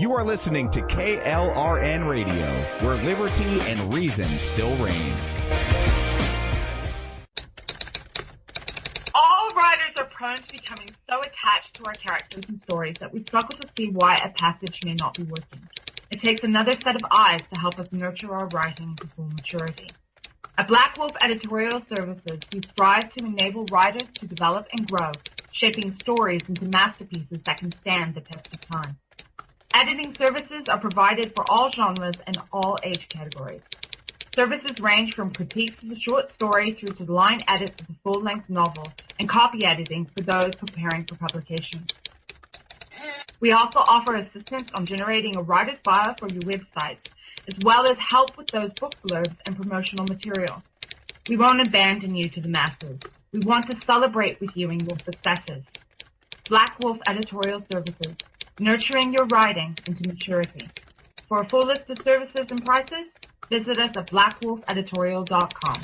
You are listening to KLRN Radio, where liberty and reason still reign. All writers are prone to becoming so attached to our characters and stories that we struggle to see why a passage may not be working. It takes another set of eyes to help us nurture our writing to full maturity. At Black Wolf Editorial Services, we strive to enable writers to develop and grow, shaping stories into masterpieces that can stand the test of time. Editing services are provided for all genres and all age categories. Services range from critiques of the short story through to line edits of the full-length novel and copy editing for those preparing for publication. We also offer assistance on generating a writer's bio for your website, as well as help with those book blurbs and promotional material. We won't abandon you to the masses. We want to celebrate with you in your successes. Black Wolf Editorial Services, nurturing your writing into maturity. For a full list of services and prices, visit us at blackwolfeditorial.com.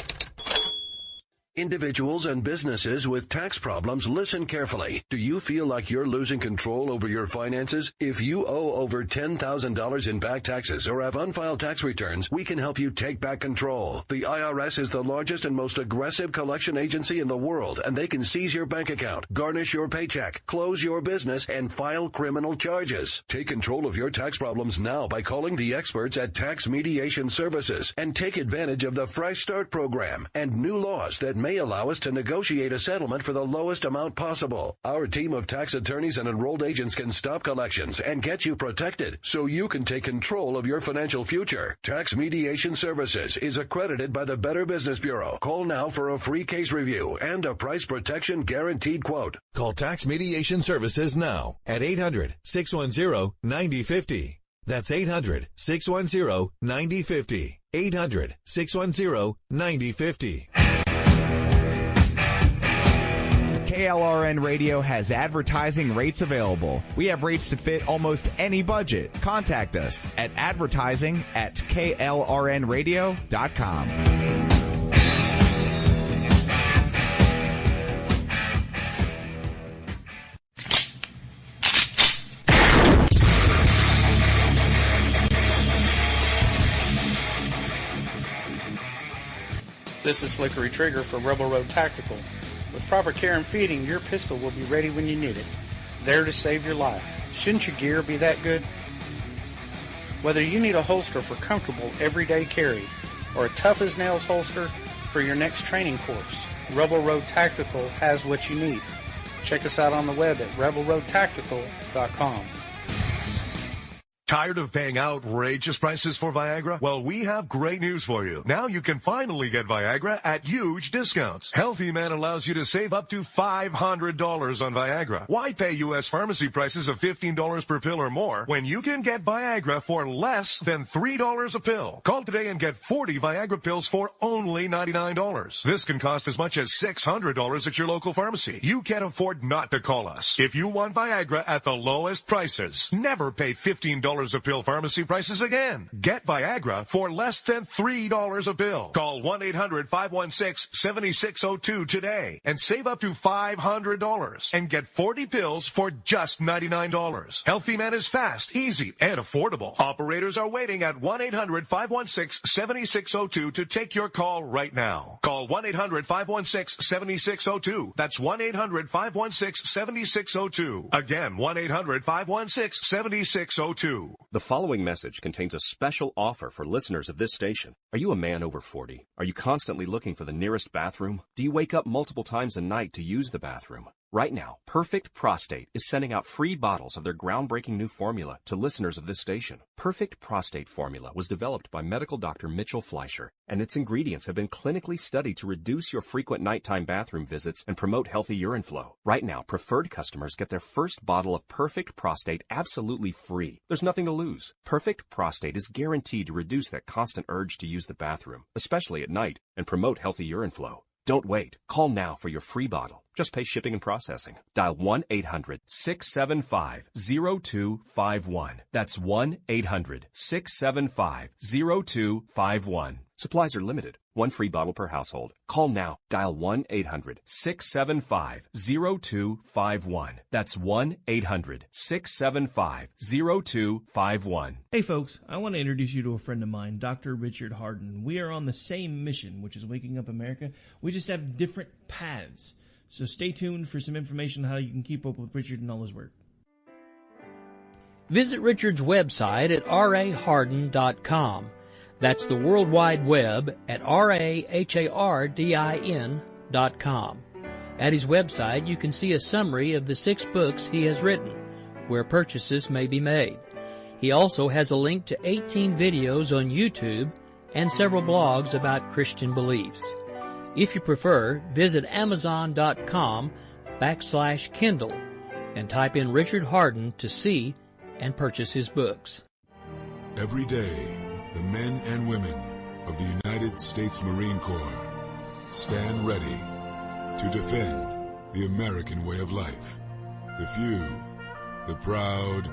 Individuals and businesses with tax problems, listen carefully. Do you feel like you're losing control over your finances? If you owe over $10,000 in back taxes or have unfiled tax returns, we can help you take back control. The IRS is the largest and most aggressive collection agency in the world, and they can seize your bank account, garnish your paycheck, close your business, and file criminal charges. Take control of your tax problems now by calling the experts at Tax Mediation Services and take advantage of the Fresh Start program and new laws that may allow us to negotiate a settlement for the lowest amount possible. Our team of tax attorneys and enrolled agents can stop collections and get you protected so you can take control of your financial future. Tax Mediation Services is accredited by the Better Business Bureau. Call now for a free case review and a price protection guaranteed quote. Call Tax Mediation Services now at 800-610-9050. That's 800-610-9050. 800-610-9050. KLRN Radio has advertising rates available. We have rates to fit almost any budget. Contact us at advertising@klrnradio.com. This is Slickery Trigger for Rebel Road Tactical. With proper care and feeding, your pistol will be ready when you need it, there to save your life. Shouldn't your gear be that good? Whether you need a holster for comfortable everyday carry or a tough-as-nails holster for your next training course, Rebel Road Tactical has what you need. Check us out on the web at rebelroadtactical.com. Tired of paying outrageous prices for Viagra? Well, we have great news for you. Now you can finally get Viagra at huge discounts. Healthy Man allows you to save up to $500 on Viagra. Why pay U.S. pharmacy prices of $15 per pill or more when you can get Viagra for less than $3 a pill? Call today and get 40 Viagra pills for only $99. This can cost as much as $600 at your local pharmacy. You can't afford not to call us. If you want Viagra at the lowest prices, never pay $15 a pill pharmacy prices again. Get Viagra for less than $3 a pill. Call 1-800-516-7602 today and save up to $500 and get 40 pills for just $99. Healthy Man is fast, easy, and affordable. Operators are waiting at 1-800-516-7602 to take your call right now. Call 1-800-516-7602. That's 1-800-516-7602. Again, 1-800-516-7602. The following message contains a special offer for listeners of this station. Are you a man over 40? Are you constantly looking for the nearest bathroom? Do you wake up multiple times a night to use the bathroom? Right now, Perfect Prostate is sending out free bottles of their groundbreaking new formula to listeners of this station. Perfect Prostate Formula was developed by medical doctor Mitchell Fleischer, and its ingredients have been clinically studied to reduce your frequent nighttime bathroom visits and promote healthy urine flow. Right now, preferred customers get their first bottle of Perfect Prostate absolutely free. There's nothing to lose. Perfect Prostate is guaranteed to reduce that constant urge to use the bathroom, especially at night, and promote healthy urine flow. Don't wait. Call now for your free bottle. Just pay shipping and processing. Dial 1-800-675-0251. That's 1-800-675-0251. Supplies are limited. One free bottle per household. Call now. Dial 1-800-675-0251. That's 1-800-675-0251. Hey folks, I want to introduce you to a friend of mine, Dr. Richard Harden. We are on the same mission, which is waking up America. We just have different paths. So stay tuned for some information on how you can keep up with Richard and all his work. Visit Richard's website at raharden.com. That's the World Wide Web at RAHARDIN.com. At his website, you can see a summary of the 6 books he has written, where purchases may be made. He also has a link to 18 videos on YouTube and several blogs about Christian beliefs. If you prefer, visit Amazon.com/Kindle and type in Richard Harden to see and purchase his books. Every day, the men and women of the United States Marine Corps stand ready to defend the American way of life. The few, the proud,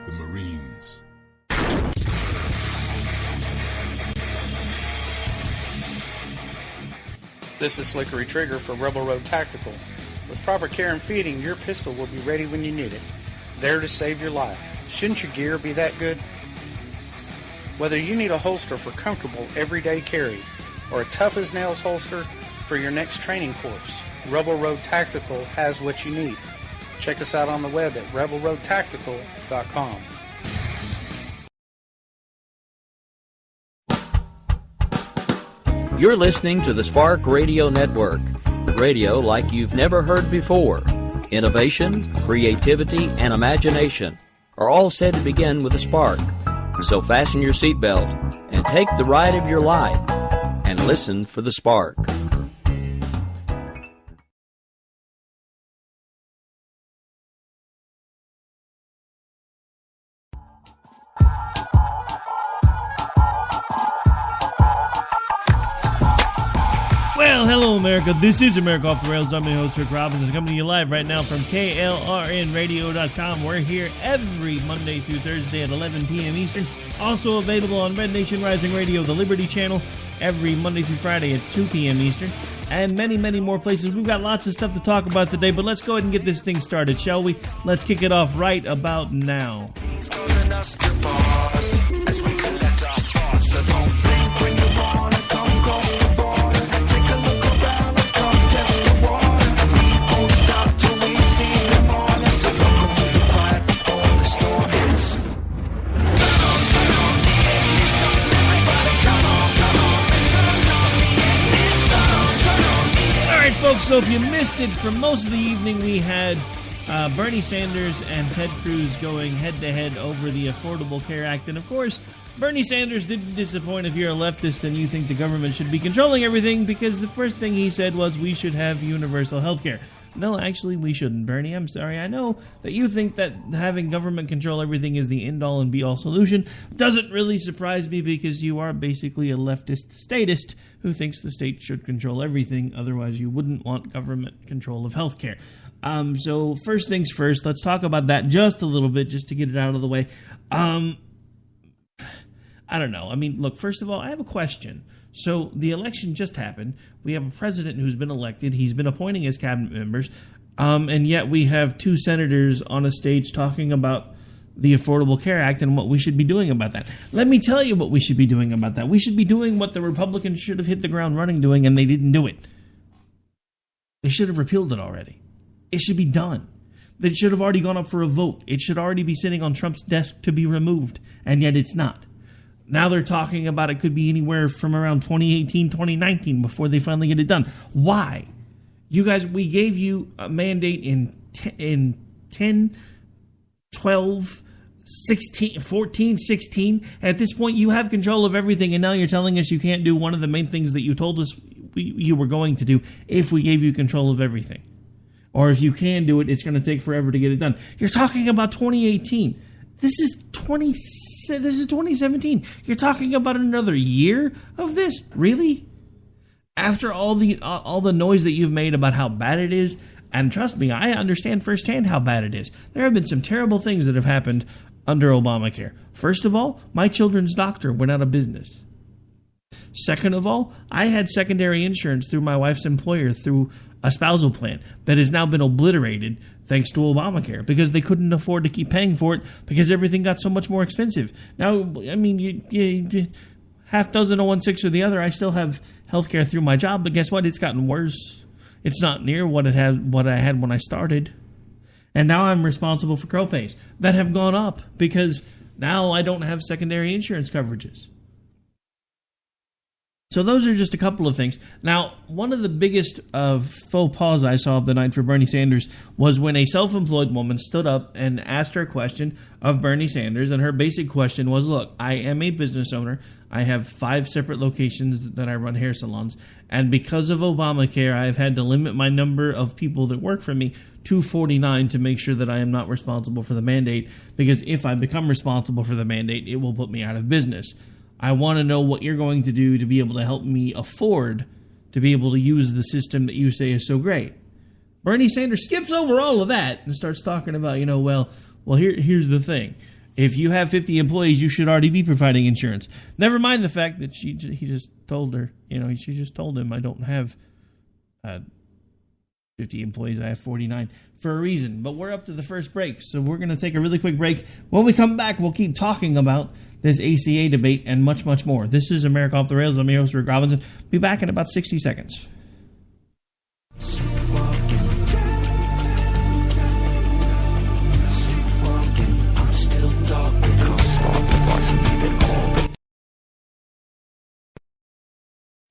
the Marines. This is Slickery Trigger for Rebel Road Tactical. With proper care and feeding, your pistol will be ready when you need it. There to save your life. Shouldn't your gear be that good? Whether you need a holster for comfortable everyday carry or a tough-as-nails holster for your next training course, Rebel Road Tactical has what you need. Check us out on the web at rebelroadtactical.com. You're listening to the Spark Radio Network. Radio like you've never heard before. Innovation, creativity, and imagination are all said to begin with a spark. So fasten your seatbelt and take the ride of your life and listen for the spark. Well, hello, America. This is America Off the Rails. I'm your host, Rick Robinson, coming to you live right now from KLRNradio.com. We're here every Monday through Thursday at 11 p.m. Eastern. Also available on Red Nation Rising Radio, the Liberty Channel, every Monday through Friday at 2 p.m. Eastern. And many, many more places. We've got lots of stuff to talk about today, but let's go ahead and get this thing started, shall we? Let's kick it off right about now. He's calling us to pause as we collect our thoughts. So don't blink when you want to come across the border. Folks, so if you missed it, for most of the evening we had Bernie Sanders and Ted Cruz going head-to-head over the Affordable Care Act. And of course, Bernie Sanders didn't disappoint if you're a leftist and you think the government should be controlling everything, because the first thing he said was we should have universal health care. No, actually, we shouldn't, Bernie. I'm sorry. I know that you think that having government control everything is the end-all and be-all solution. Doesn't really surprise me, because you are basically a leftist statist who thinks the state should control everything. Otherwise, you wouldn't want government control of healthcare. So first things first, let's talk about that just a little bit, just to get it out of the way. I don't know. I mean, look, first of all, I have a question. So the election just happened. We have a president who's been elected. He's been appointing his cabinet members. And yet we have 2 senators on a stage talking about the Affordable Care Act and what we should be doing about that. Let me tell you what we should be doing about that. We should be doing what the Republicans should have hit the ground running doing, and they didn't do it. They should have repealed it already. It should be done. It should have already gone up for a vote. It should already be sitting on Trump's desk to be removed, and yet it's not. Now they're talking about it could be anywhere from around 2018, 2019 before they finally get it done. Why? You guys, we gave you a mandate in 10, 12, 16, 14, 16. At this point, you have control of everything, and now you're telling us you can't do one of the main things that you told us you were going to do if we gave you control of everything. Or if you can do it, it's going to take forever to get it done. You're talking about 2018. This is 2017. You're talking about another year of this? Really? After all the noise that you've made about how bad it is, and trust me, I understand firsthand how bad it is. There have been some terrible things that have happened under Obamacare. First of all, my children's doctor went out of business. Second of all, I had secondary insurance through my wife's employer through a spousal plan that has now been obliterated thanks to Obamacare because they couldn't afford to keep paying for it because everything got so much more expensive. Now, I mean, you half dozen or 1/6 or the other, I still have health care through my job, but guess what? It's gotten worse. It's not near what I had when I started. And now I'm responsible for copays that have gone up because now I don't have secondary insurance coverages. So those are just a couple of things. Now, one of the biggest faux pas I saw of the night for Bernie Sanders was when a self-employed woman stood up and asked her a question of Bernie Sanders, and her basic question was, look, I am a business owner. I have 5 separate locations that I run hair salons, and because of Obamacare, I've had to limit my number of people that work for me to 49 to make sure that I am not responsible for the mandate, because if I become responsible for the mandate, it will put me out of business. I want to know what you're going to do to be able to help me afford to be able to use the system that you say is so great. Bernie Sanders skips over all of that and starts talking about, here's the thing. If you have 50 employees, you should already be providing insurance. Never mind the fact that he just told her, she just told him, I don't have 50 employees, I have 49 for a reason. But we're up to the first break, so we're going to take a really quick break. When we come back, we'll keep talking about this ACA debate and much, much more. This is America Off the Rails. I'm your host, Rick Robinson. Be back in about 60 seconds.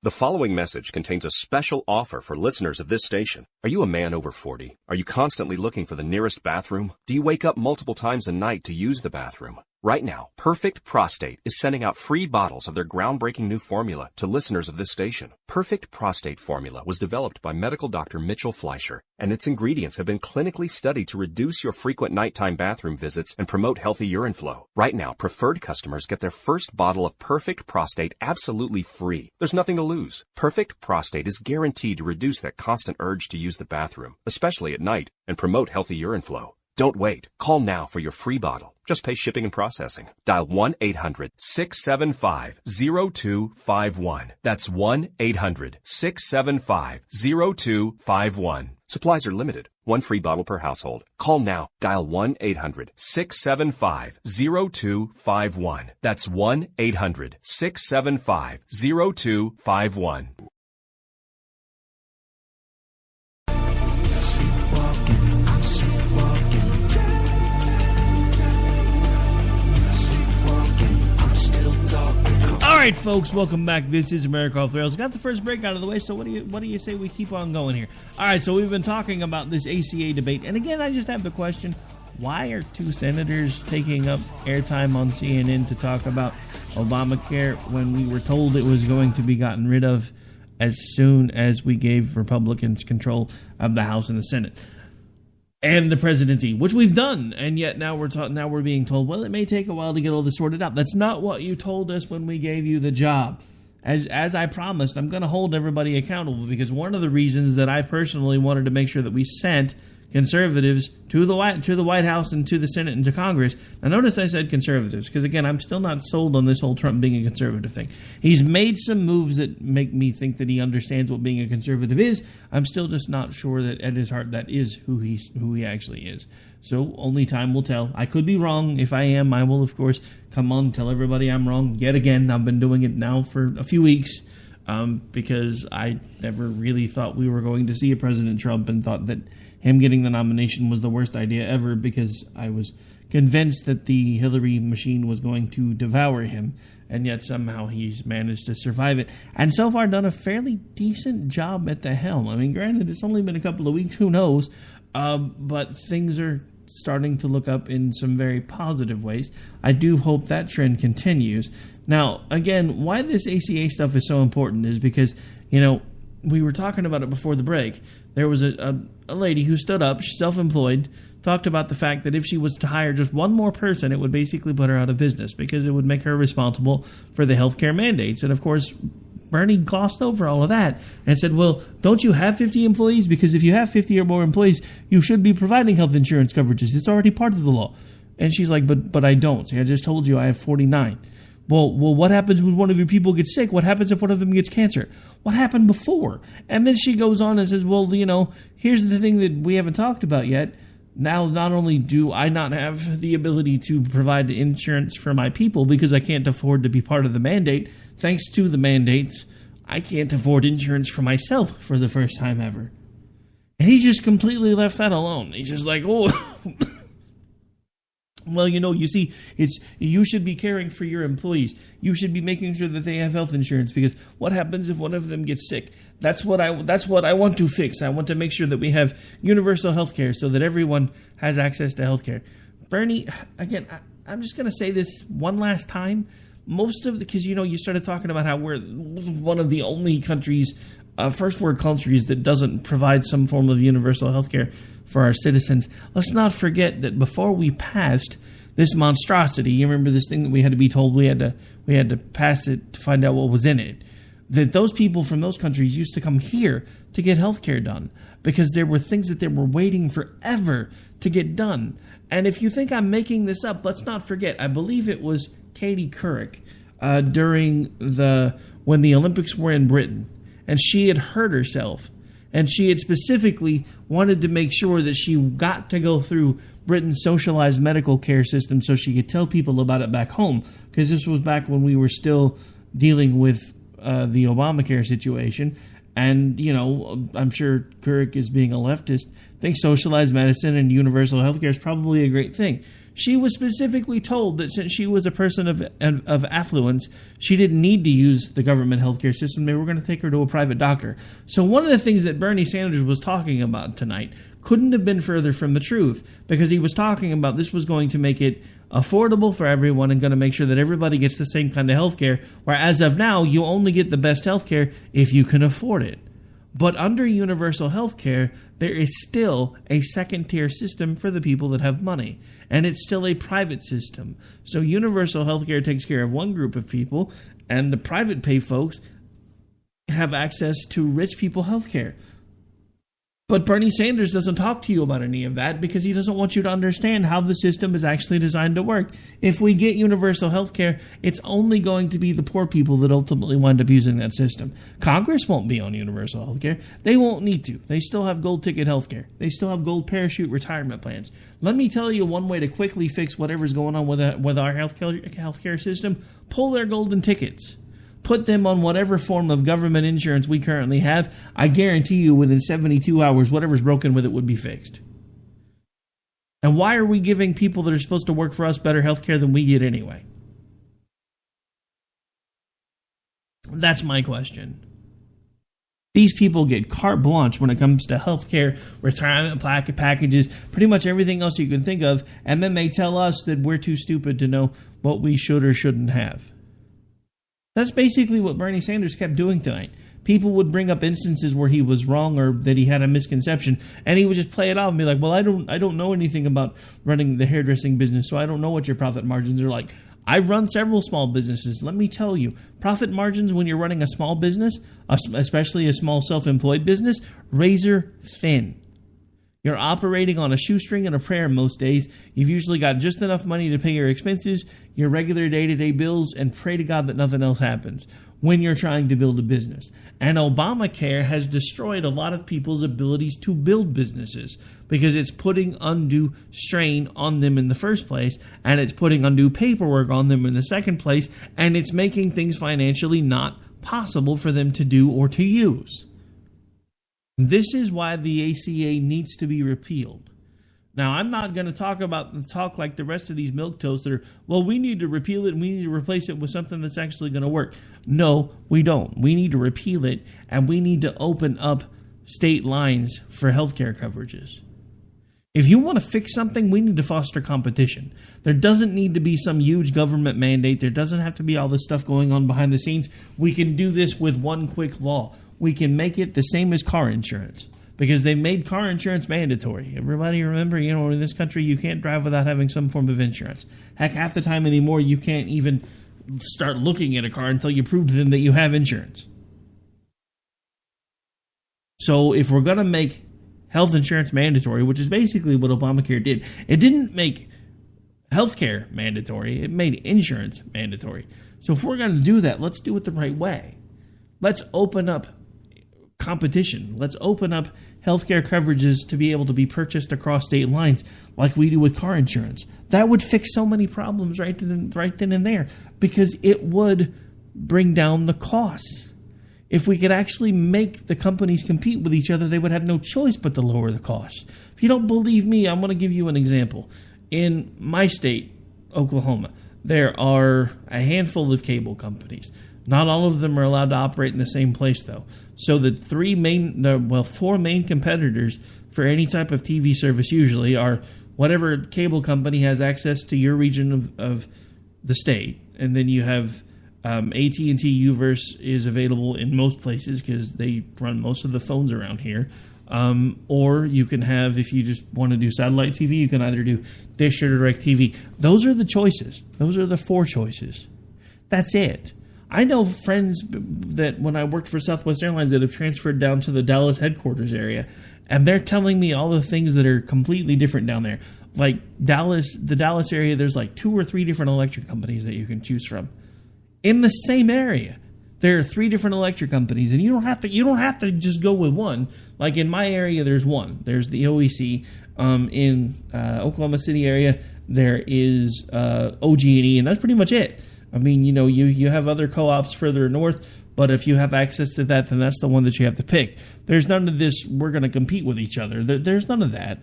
The following message contains a special offer for listeners of this station. Are you a man over 40? Are you constantly looking for the nearest bathroom? Do you wake up multiple times a night to use the bathroom? Right now, Perfect Prostate is sending out free bottles of their groundbreaking new formula to listeners of this station. Perfect Prostate Formula was developed by medical doctor Mitchell Fleischer, and its ingredients have been clinically studied to reduce your frequent nighttime bathroom visits and promote healthy urine flow. Right now, preferred customers get their first bottle of Perfect Prostate absolutely free. There's nothing to lose. Perfect Prostate is guaranteed to reduce that constant urge to use the bathroom, especially at night, and promote healthy urine flow. Don't wait. Call now for your free bottle. Just pay shipping and processing. Dial 1-800-675-0251. That's 1-800-675-0251. Supplies are limited. 1 free bottle per household. Call now. Dial 1-800-675-0251. That's 1-800-675-0251. All right, folks, welcome back. This is America Off the Rails. Got the first break out of the way, so what do you say we keep on going here? All right, so we've been talking about this ACA debate, and again, I just have the question, why are 2 senators taking up airtime on CNN to talk about Obamacare when we were told it was going to be gotten rid of as soon as we gave Republicans control of the House and the Senate? And the presidency, which we've done, and yet now we're being told, well, it may take a while to get all this sorted out. That's not what you told us when we gave you the job. As I promised, I'm going to hold everybody accountable, because one of the reasons that I personally wanted to make sure that we sent conservatives to the White House and to the Senate and to Congress. Now, notice I said conservatives, because again, I'm still not sold on this whole Trump being a conservative thing. He's made some moves that make me think that he understands what being a conservative is. I'm still just not sure that at his heart that is who he actually is. So only time will tell. I could be wrong. If I am, I will, of course, come on and tell everybody I'm wrong yet again. I've been doing it now for a few weeks because I never really thought we were going to see a President Trump, and thought that him getting the nomination was the worst idea ever, because I was convinced that the Hillary machine was going to devour him, and yet somehow he's managed to survive it, and so far done a fairly decent job at the helm. I mean, granted, it's only been a couple of weeks, who knows, but things are starting to look up in some very positive ways. I do hope that trend continues. Now, again, why this ACA stuff is so important is because, we were talking about it before the break. There was a lady who stood up, self-employed, talked about the fact that if she was to hire just one more person, it would basically put her out of business, because it would make her responsible for the healthcare mandates. And of course, Bernie glossed over all of that and said, well, don't you have 50 employees? Because if you have 50 or more employees, you should be providing health insurance coverages. It's already part of the law. And she's like, but I don't. See, I just told you I have 49. Well, what happens when one of your people gets sick? What happens if one of them gets cancer? What happened before? And then she goes on and says, well, here's the thing that we haven't talked about yet. Now, not only do I not have the ability to provide insurance for my people because I can't afford to be part of the mandate, thanks to the mandates, I can't afford insurance for myself for the first time ever. And he just completely left that alone. He's just like, oh... Well, you see, you should be caring for your employees. You should be making sure that they have health insurance, because what happens if one of them gets sick? That's what I want to fix. I want to make sure that we have universal health care so that everyone has access to health care. Bernie, again, I'm just going to say this one last time. Because, you started talking about how we're one of the only countries, first world countries, that doesn't provide some form of universal health care for our citizens. Let's not forget that before we passed this monstrosity, you remember this thing that we had to be told we had to pass it to find out what was in it, that those people from those countries used to come here to get health care done because there were things that they were waiting forever to get done. And if you think I'm making this up, let's not forget, I believe it was Katie Couric when the Olympics were in Britain, and she had hurt herself. And she had specifically wanted to make sure that she got to go through Britain's socialized medical care system so she could tell people about it back home. Because this was back when we were still dealing with the Obamacare situation. And, I'm sure Couric, is being a leftist, thinks socialized medicine and universal health care is probably a great thing. She was specifically told that since she was a person of affluence, she didn't need to use the government healthcare system. They were going to take her to a private doctor. So one of the things that Bernie Sanders was talking about tonight couldn't have been further from the truth, because he was talking about this was going to make it affordable for everyone and going to make sure that everybody gets the same kind of healthcare, where as of now, you only get the best healthcare if you can afford it. But under universal health care, there is still a second-tier system for the people that have money. And it's still a private system. So universal health care takes care of one group of people, and the private pay folks have access to rich people health care. But Bernie Sanders doesn't talk to you about any of that because he doesn't want you to understand how the system is actually designed to work. If we get universal health care, it's only going to be the poor people that ultimately wind up using that system. Congress won't be on universal health care. They won't need to. They still have gold ticket health care. They still have gold parachute retirement plans. Let me tell you one way to quickly fix whatever's going on with our health care system. Pull their golden tickets. Put them on whatever form of government insurance we currently have. I guarantee you within 72 hours, whatever's broken with it would be fixed. And why are we giving people that are supposed to work for us better health care than we get anyway? That's my question. These people get carte blanche when it comes to health care, retirement packages, pretty much everything else you can think of, and then they tell us that we're too stupid to know what we should or shouldn't have. That's basically what Bernie Sanders kept doing tonight. People would bring up instances where he was wrong or that he had a misconception, and he would just play it off and be like, well, I don't know anything about running the hairdressing business, so I don't know what your profit margins are like. I've run several small businesses. Let me tell you, profit margins when you're running a small business, especially a small self-employed business, razor thin. You're operating on a shoestring and a prayer most days. You've usually got just enough money to pay your expenses, your regular day-to-day bills, and pray to God that nothing else happens when you're trying to build a business. And Obamacare has destroyed a lot of people's abilities to build businesses because it's putting undue strain on them in the first place, and it's putting undue paperwork on them in the second place, and it's making things financially not possible for them to do or to use. This is why the ACA needs to be repealed. Now, I'm not going to talk like the rest of these milquetoast that are, well, we need to repeal it and we need to replace it with something that's actually going to work. No, we don't. We need to repeal it, and we need to open up state lines for healthcare coverages. If you want to fix something, we need to foster competition. There doesn't need to be some huge government mandate. There doesn't have to be all this stuff going on behind the scenes. We can do this with one quick law. We can make it the same as car insurance because they made car insurance mandatory. Everybody remember, in this country, you can't drive without having some form of insurance. Heck, half the time anymore, you can't even start looking at a car until you prove to them that you have insurance. So if we're going to make health insurance mandatory, which is basically what Obamacare did, it didn't make healthcare mandatory. It made insurance mandatory. So if we're going to do that, let's do it the right way. Let's open up competition. Let's open up healthcare coverages to be able to be purchased across state lines like we do with car insurance. That would fix so many problems right then and there, because it would bring down the costs. If we could actually make the companies compete with each other, they would have no choice but to lower the costs. If you don't believe me, I'm going to give you an example. In my state, Oklahoma, there are a handful of cable companies. Not all of them are allowed to operate in the same place, though. So the four main competitors for any type of TV service usually are whatever cable company has access to your region of the state, and then you have AT&T Uverse is available in most places because they run most of the phones around here. Or you can have, if you just want to do satellite TV, you can either do Dish or DirecTV. Those are the choices. Those are the four choices. That's it. I know friends that when I worked for Southwest Airlines that have transferred down to the Dallas headquarters area, and they're telling me all the things that are completely different down there. Like the Dallas area, there's like 2 or 3 different electric companies that you can choose from. In the same area, there are 3 different electric companies, and you don't have to just go with one. Like in my area, there's one. There's the OEC. In Oklahoma City area, there is OG&E, and that's pretty much it. I mean, you have other co-ops further north, but if you have access to that, then that's the one that you have to pick. There's none of this, we're going to compete with each other. There's none of that.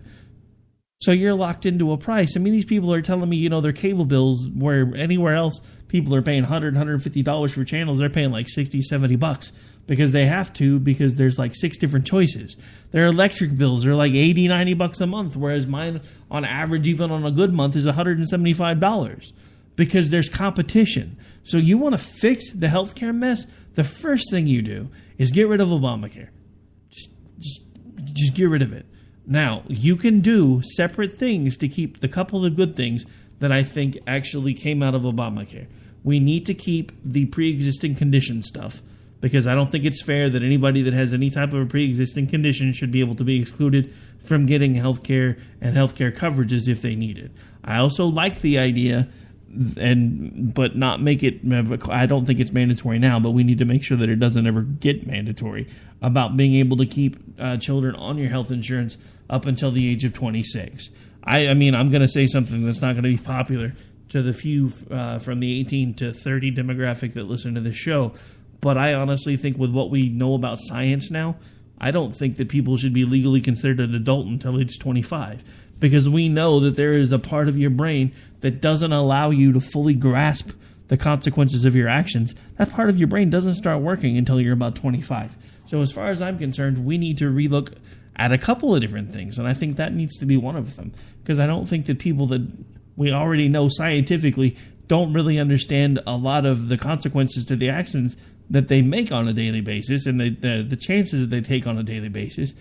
So you're locked into a price. I mean, these people are telling me, their cable bills, where anywhere else people are paying $100, $150 for channels, they're paying like $60, $70 because they have to, because there's like 6 different choices. Their electric bills are like $80, $90 a month, whereas mine on average, even on a good month, is $175 because there's competition. So you want to fix the healthcare mess, the first thing you do is get rid of Obamacare. Just get rid of it. Now, you can do separate things to keep the couple of good things that I think actually came out of Obamacare. We need to keep the pre-existing condition stuff, because I don't think it's fair that anybody that has any type of a pre-existing condition should be able to be excluded from getting health care and healthcare coverages if they need it. I also like the idea, but not make it, I don't think it's mandatory now, but we need to make sure that it doesn't ever get mandatory, about being able to keep children on your health insurance up until the age of 26. I mean, I'm going to say something that's not going to be popular to the few from the 18 to 30 demographic that listen to this show, but I honestly think with what we know about science now, I don't think that people should be legally considered an adult until age 25, because we know that there is a part of your brain that doesn't allow you to fully grasp the consequences of your actions. That part of your brain doesn't start working until you're about 25. So as far as I'm concerned, we need to relook at a couple of different things, and I think that needs to be one of them, because I don't think that people that we already know scientifically don't really understand a lot of the consequences to the actions that they make on a daily basis, and the chances that they take on a daily basis,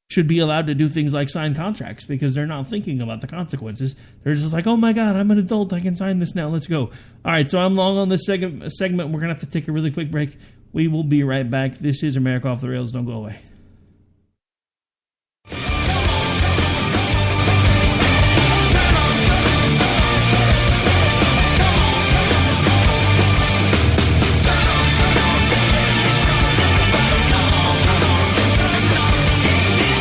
should be allowed to do things like sign contracts, because they're not thinking about the consequences. They're just like, oh my God, I'm an adult, I can sign this now, let's go. All right, so I'm long on this segment. We're going to have to take a really quick break. We will be right back. This is America Off the Rails. Don't go away.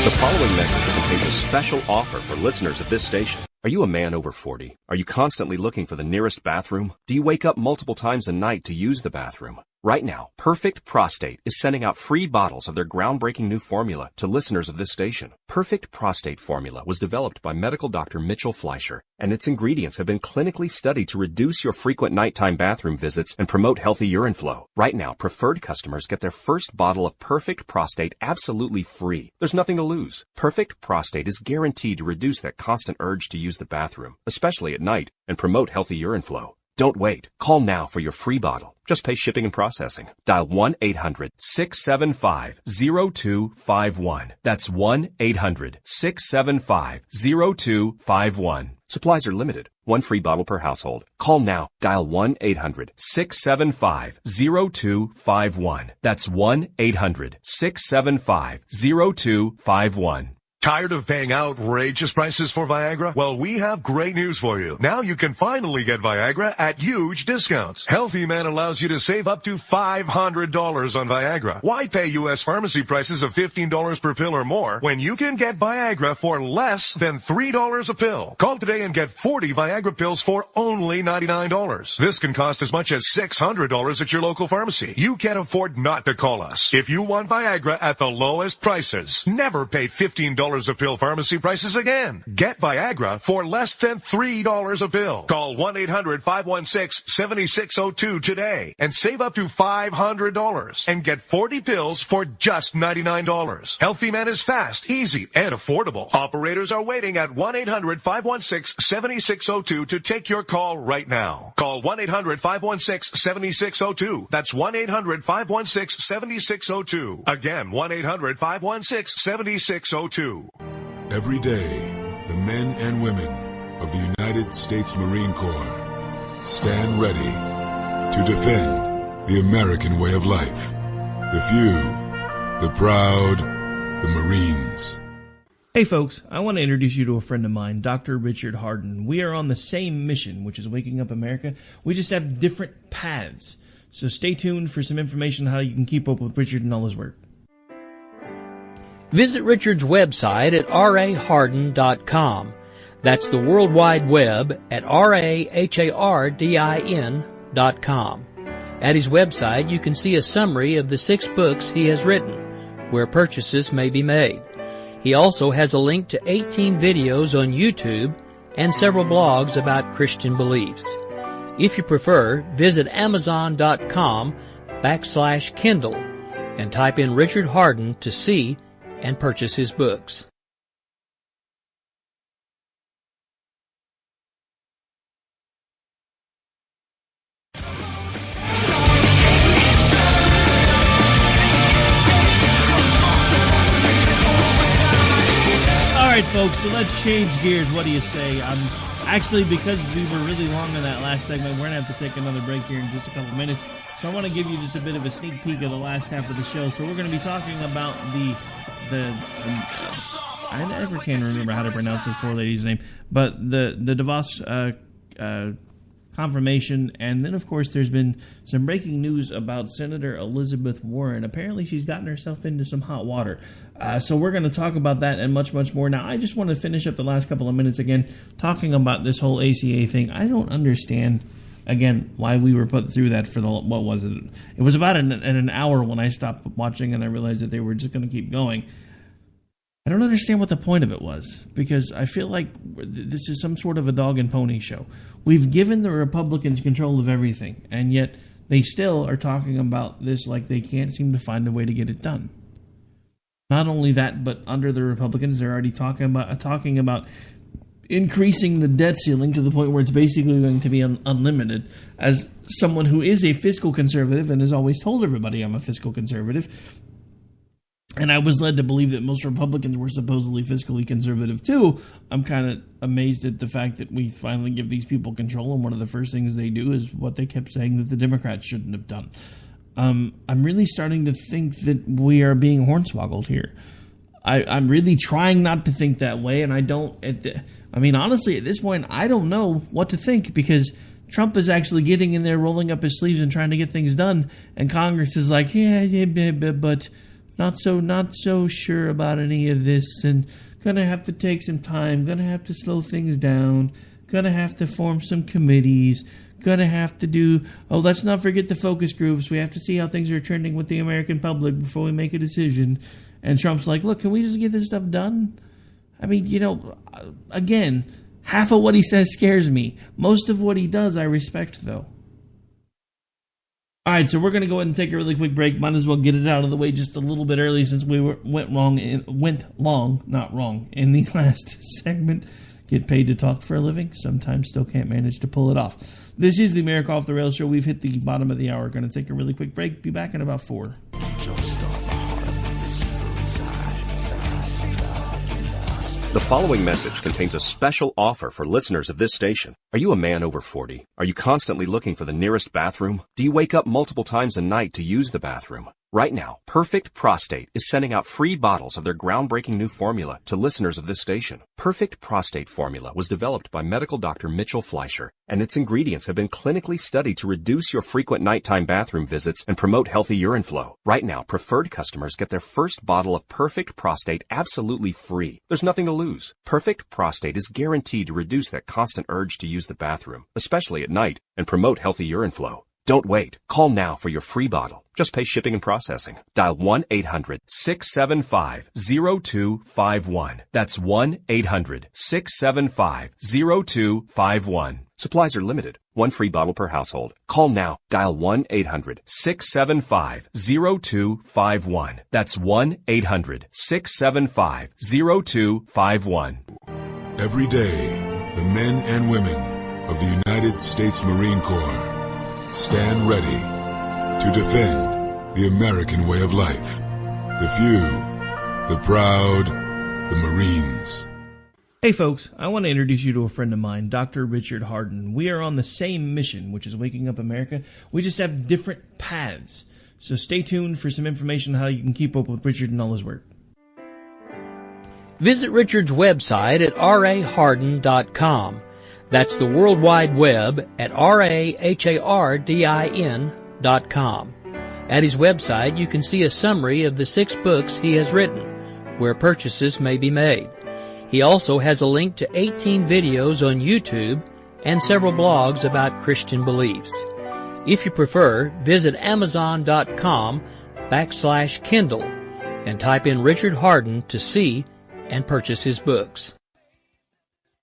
The following message contains a special offer for listeners of this station. Are you a man over 40? Are you constantly looking for the nearest bathroom? Do you wake up multiple times a night to use the bathroom? Right now, Perfect Prostate is sending out free bottles of their groundbreaking new formula to listeners of this station. Perfect Prostate Formula was developed by medical doctor Mitchell Fleischer, and its ingredients have been clinically studied to reduce your frequent nighttime bathroom visits and promote healthy urine flow. Right now, preferred customers get their first bottle of Perfect Prostate absolutely free. There's nothing to lose. Perfect Prostate is guaranteed to reduce that constant urge to use the bathroom, especially at night, and promote healthy urine flow. Don't wait. Call now for your free bottle. Just pay shipping and processing. Dial 1-800-675-0251. That's 1-800-675-0251. Supplies are limited. One free bottle per household. Call now. Dial 1-800-675-0251. That's 1-800-675-0251. Tired of paying outrageous prices for Viagra? Well, we have great news for you. Now you can finally get Viagra at huge discounts. Healthy Man allows you to save up to $500 on Viagra. Why pay U.S. pharmacy prices of $15 per pill or more when you can get Viagra for less than $3 a pill? Call today and get 40 Viagra pills for only $99. This can cost as much as $600 at your local pharmacy. You can't afford not to call us. If you want Viagra at the lowest prices, never pay $15 a pill pharmacy prices again. Get Viagra for less than $3 a pill. Call 1-800-516-7602 today and save up to $500 and get 40 pills for just $99. Healthy Man is fast, easy, and affordable. Operators are waiting at 1-800-516-7602 to take your call right now. Call 1-800-516-7602. That's 1-800-516-7602. Again, 1-800-516-7602. Every day, the men and women of the United States Marine Corps stand ready to defend the American way of life. The few, the proud, the Marines. Hey folks, I want to introduce you to a friend of mine, Dr. Richard Harden. We are on the same mission, which is waking up America. We just have different paths. So stay tuned for some information on how you can keep up with Richard and all his work. Visit Richard's website at raharden.com. That's the World Wide Web at RAHARDIN.com. At his website, you can see a summary of the 6 books he has written, where purchases may be made. He also has a link to 18 videos on YouTube and several blogs about Christian beliefs. If you prefer, visit Amazon.com/Kindle and type in Richard Harden to see and purchase his books. All right, folks, so let's change gears. What do you say? Actually, because we were really long on that last segment, we're going to have to take another break here in just a couple minutes. So I want to give you just a bit of a sneak peek of the last half of the show. So we're going to be talking about I never can remember how to pronounce this poor lady's name, but the DeVos confirmation, and then of course there's been some breaking news about Senator Elizabeth Warren. Apparently she's gotten herself into some hot water. So we're going to talk about that and much, much more. Now I just want to finish up the last couple of minutes again talking about this whole ACA thing. I don't understand, again, why we were put through that for what was it? It was about an hour when I stopped watching and I realized that they were just going to keep going. I don't understand what the point of it was, because I feel like this is some sort of a dog and pony show. We've given the Republicans control of everything, and yet they still are talking about this like they can't seem to find a way to get it done. Not only that, but under the Republicans, they're already talking about increasing the debt ceiling to the point where it's basically going to be unlimited. As someone who is a fiscal conservative and has always told everybody I'm a fiscal conservative, and I was led to believe that most Republicans were supposedly fiscally conservative too, I'm kind of amazed at the fact that we finally give these people control, and one of the first things they do is what they kept saying that the Democrats shouldn't have done. I'm really starting to think that we are being hornswoggled here. I'm really trying not to think that way, and I don't... honestly, at this point, I don't know what to think, because Trump is actually getting in there, rolling up his sleeves and trying to get things done, and Congress is like, but... Not so sure about any of this, and gonna have to take some time, gonna have to slow things down, gonna have to form some committees, gonna have to do, let's not forget the focus groups, we have to see how things are trending with the American public before we make a decision. And Trump's like, look, can we just get this stuff done? Again, half of what he says scares me. Most of what he does I respect, though. All right, so we're going to go ahead and take a really quick break. Might as well get it out of the way just a little bit early since we went long, not wrong, in the last segment. Get paid to talk for a living. Sometimes still can't manage to pull it off. This is the America Off the Rails Show. We've hit the bottom of the hour. Going to take a really quick break. Be back in about 4. The following message contains a special offer for listeners of this station. Are you a man over 40? Are you constantly looking for the nearest bathroom? Do you wake up multiple times a night to use the bathroom? Right now, Perfect Prostate is sending out free bottles of their groundbreaking new formula to listeners of this station. Perfect Prostate Formula was developed by medical doctor Mitchell Fleischer, and its ingredients have been clinically studied to reduce your frequent nighttime bathroom visits and promote healthy urine flow. Right now, preferred customers get their first bottle of Perfect Prostate absolutely free. There's nothing to lose. Perfect Prostate is guaranteed to reduce that constant urge to use the bathroom, especially at night, and promote healthy urine flow. Don't wait. Call now for your free bottle. Just pay shipping and processing. Dial 1-800-675-0251. That's 1-800-675-0251. Supplies are limited. One free bottle per household. Call now. Dial 1-800-675-0251. That's 1-800-675-0251. Every day, the men and women of the United States Marine Corps stand ready to defend the American way of life. The few, the proud, the Marines. Hey folks, I want to introduce you to a friend of mine, Dr. Richard Harden. We are on the same mission, which is waking up America. We just have different paths. So stay tuned for some information on how you can keep up with Richard and all his work. Visit Richard's website at raharden.com. That's the World Wide Web at RAHARDIN.com. At his website, you can see a summary of the 6 books he has written, where purchases may be made. He also has a link to 18 videos on YouTube and several blogs about Christian beliefs. If you prefer, visit Amazon.com/Kindle and type in Richard Harden to see and purchase his books.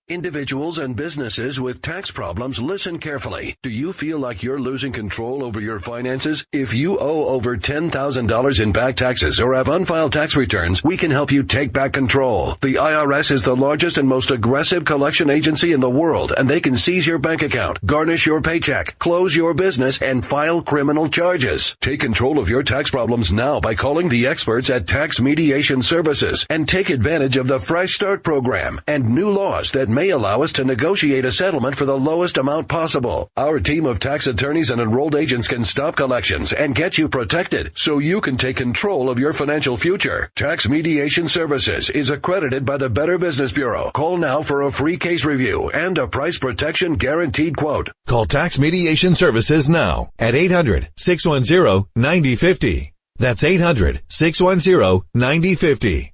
Individuals and businesses with tax problems, listen carefully. Do you feel like you're losing control over your finances? If you owe over $10,000 in back taxes or have unfiled tax returns, we can help you take back control. The IRS is the largest and most aggressive collection agency in the world, and they can seize your bank account, garnish your paycheck, close your business, and file criminal charges. Take control of your tax problems now by calling the experts at Tax Mediation Services and take advantage of the Fresh Start program and new laws that may allow us to negotiate a settlement for the lowest amount possible. Our team of tax attorneys and enrolled agents can stop collections and get you protected so you can take control of your financial future. Tax Mediation Services is accredited by the Better Business Bureau. Call now for a free case review and a price protection guaranteed quote. Call Tax Mediation Services now at 800-610-9050. That's 800-610-9050.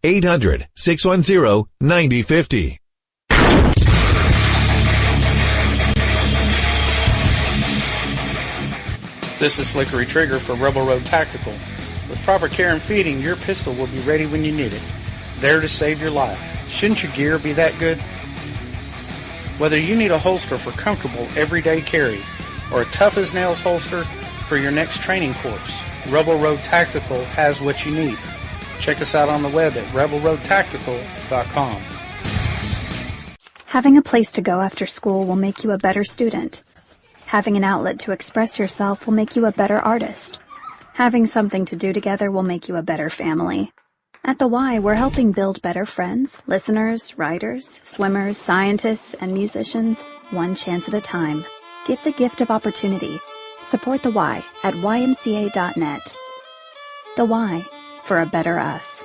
800-610-9050. This is Slickery Trigger for Rebel Road Tactical. With proper care and feeding, your pistol will be ready when you need it, there to save your life. Shouldn't your gear be that good? Whether you need a holster for comfortable everyday carry or a tough-as-nails holster for your next training course, Rebel Road Tactical has what you need. Check us out on the web at rebelroadtactical.com. Having a place to go after school will make you a better student. Having an outlet to express yourself will make you a better artist. Having something to do together will make you a better family. At the Y, we're helping build better friends, listeners, writers, swimmers, scientists, and musicians, one chance at a time. Give the gift of opportunity. Support the Y at ymca.net. The Y, for a better us.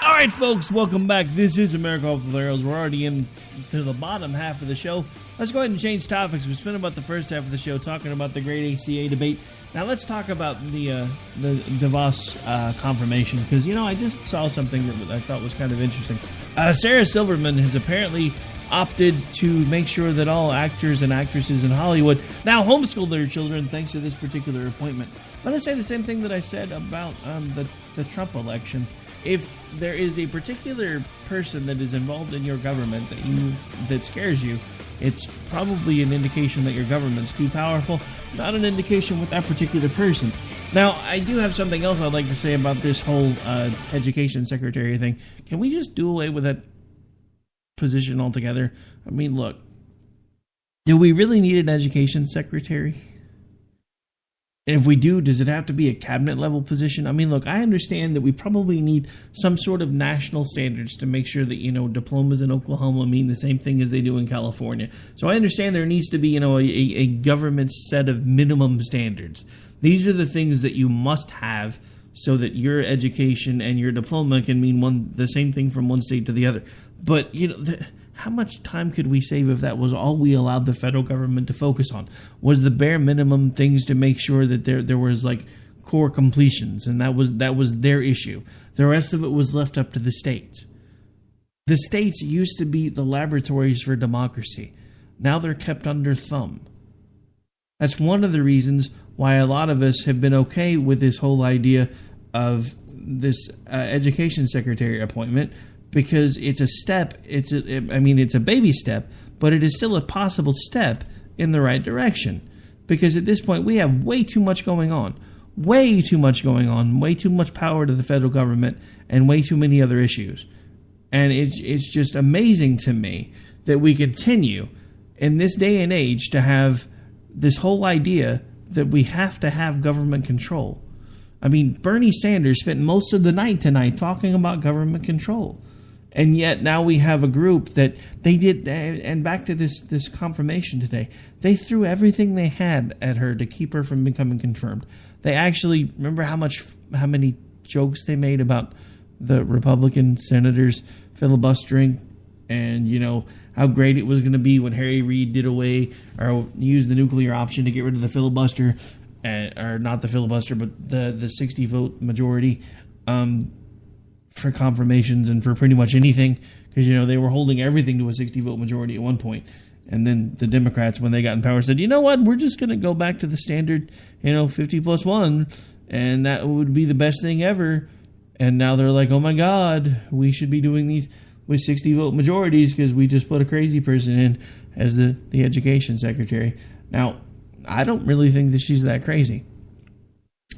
All right, folks, welcome back. This is America Off the Rails. We're already into the bottom half of the show. Let's go ahead and change topics. We spent about the first half of the show talking about the great ACA debate. Now let's talk about the DeVos confirmation, because, you know, I just saw something that I thought was kind of interesting. Sarah Silverman has apparently opted to make sure that all actors and actresses in Hollywood now homeschool their children thanks to this particular appointment. Let me say the same thing that I said about the Trump election. If there is a particular person that is involved in your government that scares you, it's probably an indication that your government's too powerful, not an indication with that particular person. Now, I do have something else I'd like to say about this whole education secretary thing. Can we just do away with that position altogether? I mean, look, do we really need an education secretary? And if we do, does it have to be a cabinet level position? I mean, look, I understand that we probably need some sort of national standards to make sure that, diplomas in Oklahoma mean the same thing as they do in California. So I understand there needs to be, a government set of minimum standards. These are the things that you must have so that your education and your diploma can mean the same thing from one state to the other. But, how much time could we save if that was all we allowed the federal government to focus on? Was the bare minimum things to make sure that there was like core completions, and that was their issue. The rest of it was left up to the states. The states used to be the laboratories for democracy. Now they're kept under thumb. That's one of the reasons why a lot of us have been okay with this whole idea of this education secretary appointment, because it's a step. It's a baby step, but it is still a possible step in the right direction. Because at this point, we have way too much going on. Way too much power to the federal government, and way too many other issues. And it's just amazing to me that we continue in this day and age to have this whole idea that we have to have government control. I mean, Bernie Sanders spent most of the night tonight talking about government control. And yet now we have a group that they did, and back to this confirmation today, they threw everything they had at her to keep her from becoming confirmed. They actually, remember how many jokes they made about the Republican senators filibustering, and how great it was going to be when Harry Reid did away or used the nuclear option to get rid of the filibuster, or not the filibuster, but the 60 vote majority. For confirmations and for pretty much anything, because they were holding everything to a 60-vote majority at one point, and then the Democrats, when they got in power, said, we're just going to go back to the standard 50+1, and that would be the best thing ever. And now they're like, oh my God, we should be doing these with 60-vote majorities because we just put a crazy person in as the education secretary. Now, I don't really think that she's that crazy.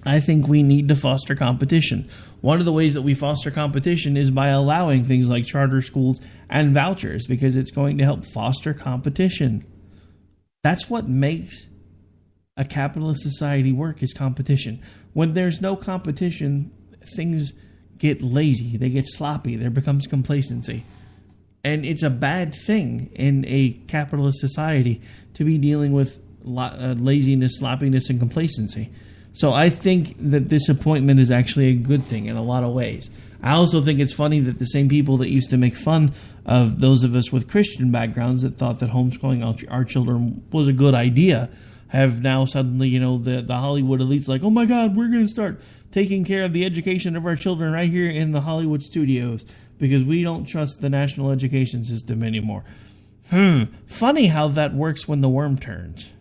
I think we need to foster competition. One of the ways that we foster competition is by allowing things like charter schools and vouchers, because it's going to help foster competition. That's what makes a capitalist society work, is competition. When there's no competition, things get lazy, they get sloppy, there becomes complacency. And it's a bad thing in a capitalist society to be dealing with laziness, sloppiness, and complacency. So I think that this appointment is actually a good thing in a lot of ways. I also think it's funny that the same people that used to make fun of those of us with Christian backgrounds that thought that homeschooling our children was a good idea have now suddenly, the Hollywood elite's like, oh my God, we're going to start taking care of the education of our children right here in the Hollywood studios because we don't trust the national education system anymore. Funny how that works when the worm turns.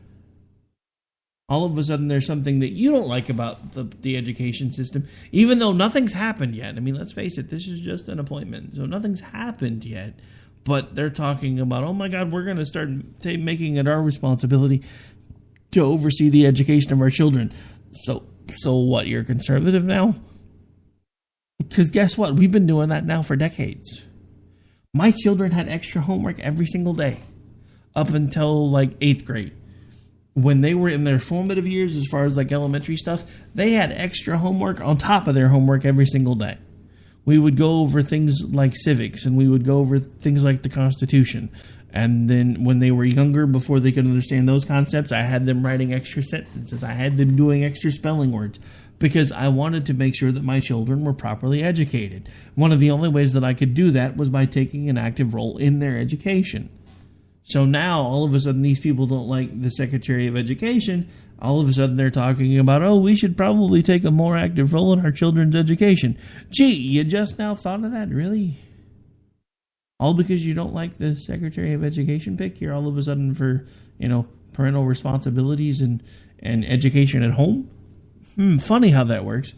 All of a sudden, there's something that you don't like about the education system, even though nothing's happened yet. I mean, let's face it, this is just an appointment, so nothing's happened yet. But they're talking about, oh my God, we're going to start making it our responsibility to oversee the education of our children. So what, you're conservative now? Because guess what? We've been doing that now for decades. My children had extra homework every single day up until like 8th grade. When they were in their formative years, as far as like elementary stuff, they had extra homework on top of their homework every single day. We would go over things like civics, and we would go over things like the Constitution. And then when they were younger, before they could understand those concepts, I had them writing extra sentences. I had them doing extra spelling words because I wanted to make sure that my children were properly educated. One of the only ways that I could do that was by taking an active role in their education. So now, all of a sudden, these people don't like the Secretary of Education. All of a sudden, they're talking about, oh, we should probably take a more active role in our children's education. Gee, you just now thought of that? Really? All because you don't like the Secretary of Education pick here all of a sudden for, parental responsibilities and education at home? Funny how that works.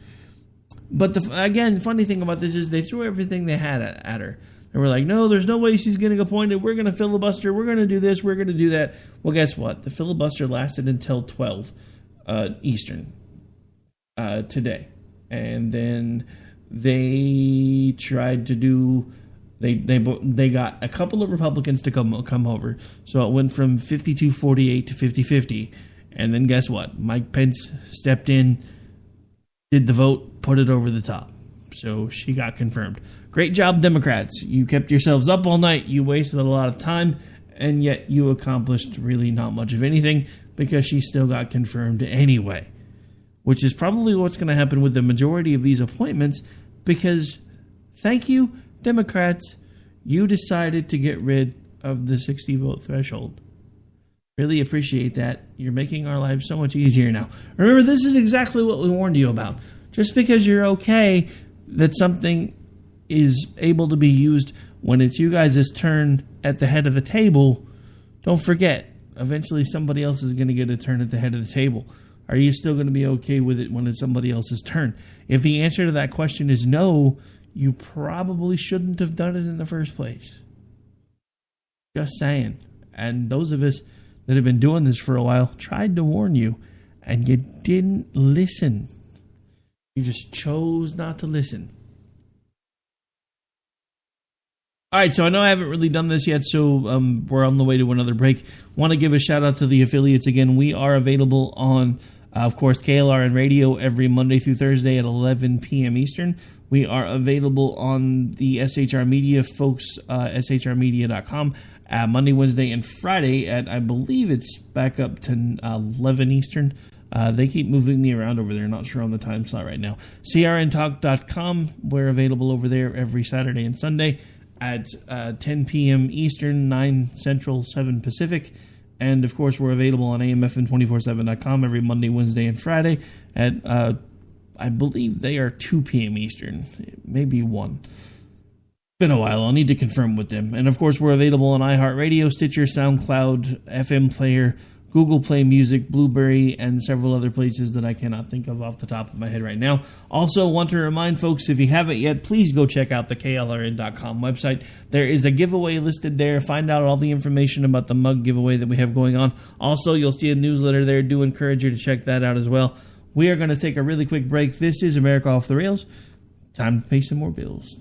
But, the funny thing about this is they threw everything they had at her. And we're like, no, there's no way she's getting appointed. We're going to filibuster. We're going to do this. We're going to do that. Well, guess what? The filibuster lasted until 12 Eastern today. And then they tried to do... They got a couple of Republicans to come over. So it went from 52-48 to 50-50. And then guess what? Mike Pence stepped in, did the vote, put it over the top. So she got confirmed. Great job, Democrats. You kept yourselves up all night. You wasted a lot of time, and yet you accomplished really not much of anything because she still got confirmed anyway. Which is probably what's going to happen with the majority of these appointments because, thank you, Democrats, you decided to get rid of the 60-vote threshold. Really appreciate that. You're making our lives so much easier now. Remember, this is exactly what we warned you about. Just because you're okay that something is able to be used when it's you guys' turn at the head of the table, don't forget, eventually somebody else is going to get a turn at the head of the table. Are you still going to be okay with it when it's somebody else's turn? If the answer to that question is no, you probably shouldn't have done it in the first place. Just saying. And those of us that have been doing this for a while tried to warn you, and you didn't listen. You just chose not to listen. All right, so I know I haven't really done this yet, so we're on the way to another break. Want to give a shout-out to the affiliates again. We are available on, of course, KLRN Radio every Monday through Thursday at 11 p.m. Eastern. We are available on the SHR Media folks, shrmedia.com, Monday, Wednesday, and Friday at, I believe it's back up to 11 Eastern. They keep moving me around over there. Not sure on the time slot right now. crntalk.com. We're available over there every Saturday and Sunday at 10 p.m. Eastern, 9 Central, 7 Pacific. And, of course, we're available on amfm247.com every Monday, Wednesday, and Friday at, I believe they are 2 p.m. Eastern, maybe 1. Been a while. I'll need to confirm with them. And, of course, we're available on iHeartRadio, Stitcher, SoundCloud, FM Player, Google Play Music, Blueberry, and several other places that I cannot think of off the top of my head right now. Also, want to remind folks, if you haven't yet, please go check out the KLRN.com website. There is a giveaway listed there. Find out all the information about the mug giveaway that we have going on. Also, you'll see a newsletter there. Do encourage you to check that out as well. We are going to take a really quick break. This is America Off the Rails. Time to pay some more bills.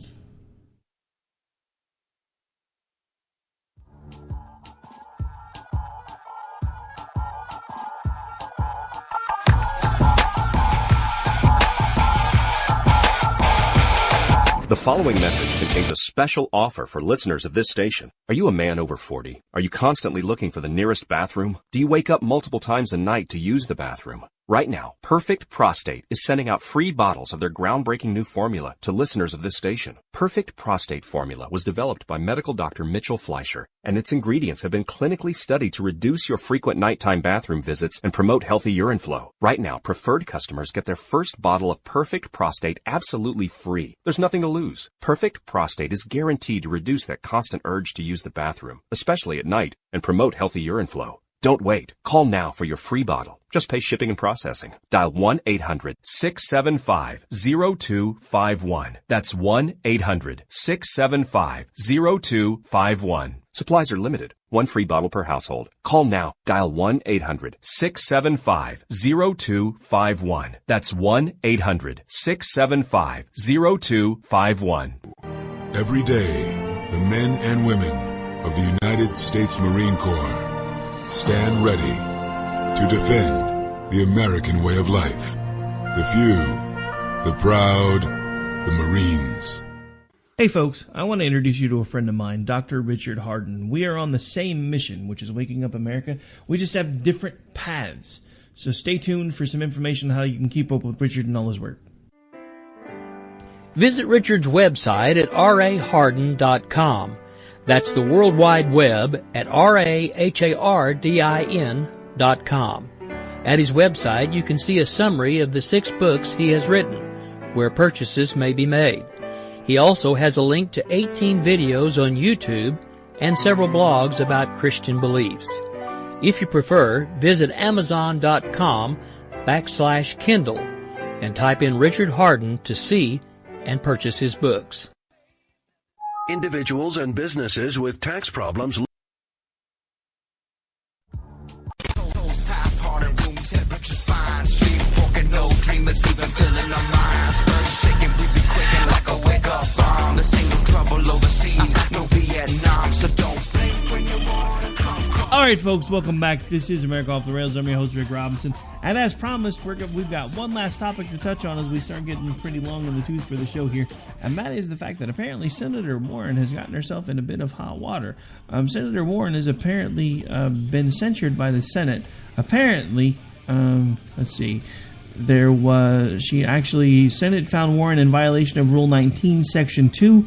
The following message contains a special offer for listeners of this station. Are you a man over 40? Are you constantly looking for the nearest bathroom? Do you wake up multiple times a night to use the bathroom? Right now, Perfect Prostate is sending out free bottles of their groundbreaking new formula to listeners of this station. Perfect Prostate Formula was developed by medical doctor Mitchell Fleischer, and its ingredients have been clinically studied to reduce your frequent nighttime bathroom visits and promote healthy urine flow. Right now, preferred customers get their first bottle of Perfect Prostate absolutely free. There's nothing to lose. Perfect Prostate is guaranteed to reduce that constant urge to use the bathroom, especially at night, and promote healthy urine flow. Don't wait. Call now for your free bottle. Just pay shipping and processing. Dial 1-800-675-0251. That's 1-800-675-0251. Supplies are limited. One free bottle per household. Call now. Dial 1-800-675-0251. That's 1-800-675-0251. Every day, the men and women of the United States Marine Corps stand ready to defend the American way of life. The few, the proud, the Marines. Hey folks, I want to introduce you to a friend of mine, Dr. Richard Harden. We are on the same mission, which is waking up America. We just have different paths. So stay tuned for some information on how you can keep up with Richard and all his work. Visit Richard's website at raharden.com. That's the World Wide Web at RAHARDIN.com. At his website, you can see a summary of the 6 books he has written, where purchases may be made. He also has a link to 18 videos on YouTube and several blogs about Christian beliefs. If you prefer, visit Amazon.com/Kindle and type in Richard Harden to see and purchase his books. Individuals and businesses with tax problems. All right, folks, welcome back. This is America Off the Rails. I'm your host, Rick Robinson. And as promised, we've got one last topic to touch on as we start getting pretty long in the tooth for the show here. And that is the fact that apparently Senator Warren has gotten herself in a bit of hot water. Senator Warren has apparently been censured by the Senate. Apparently, let's see, Senate found Warren in violation of Rule 19, Section 2.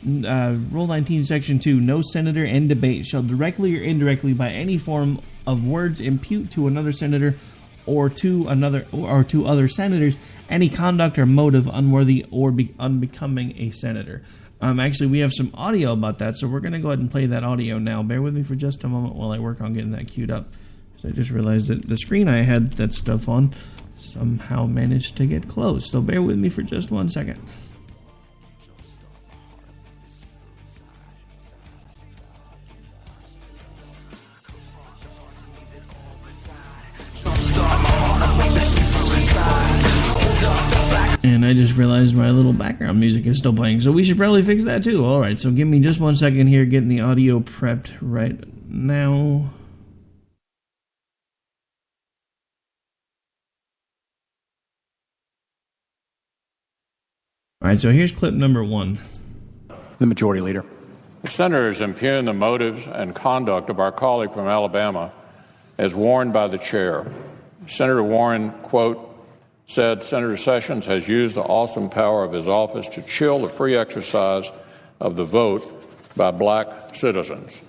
Rule 19, Section 2, no senator in debate shall directly or indirectly by any form of words impute to another senator or to other senators any conduct or motive unworthy or unbecoming a senator. Actually, we have some audio about that, so we're going to go ahead and play that audio now. Bear with me for just a moment while I work on getting that queued up. So I just realized that the screen I had that stuff on somehow managed to get closed. So bear with me for just 1 second. And I just realized my little background music is still playing, so we should probably fix that too. All right, so give me just 1 second here, getting the audio prepped right now. All right, so here's clip number 1. The Majority Leader. The senators impugn the motives and conduct of our colleague from Alabama as warned by the chair. Senator Warren, quote, said Senator Sessions has used the awesome power of his office to chill the free exercise of the vote by black citizens.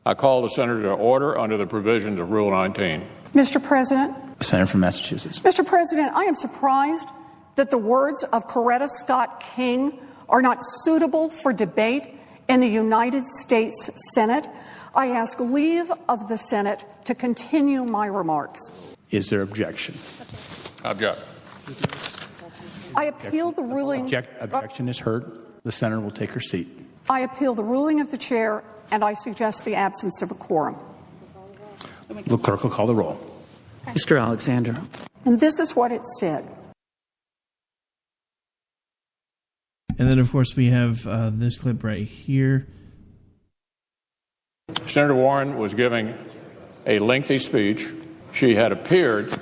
I call the senator to order under the provisions of Rule 19. Mr. President. The Senator from Massachusetts. Mr. President, I am surprised that the words of Coretta Scott King are not suitable for debate in the United States Senate. I ask leave of the Senate to continue my remarks. Is there objection? Object. I appeal the ruling. Objection is heard. The senator will take her seat. I appeal the ruling of the chair, and I suggest the absence of a quorum. The clerk will call the roll. Mr. Alexander. And this is what it said. And then, of course, we have this clip right here. Senator Warren was giving a lengthy speech. She had appeared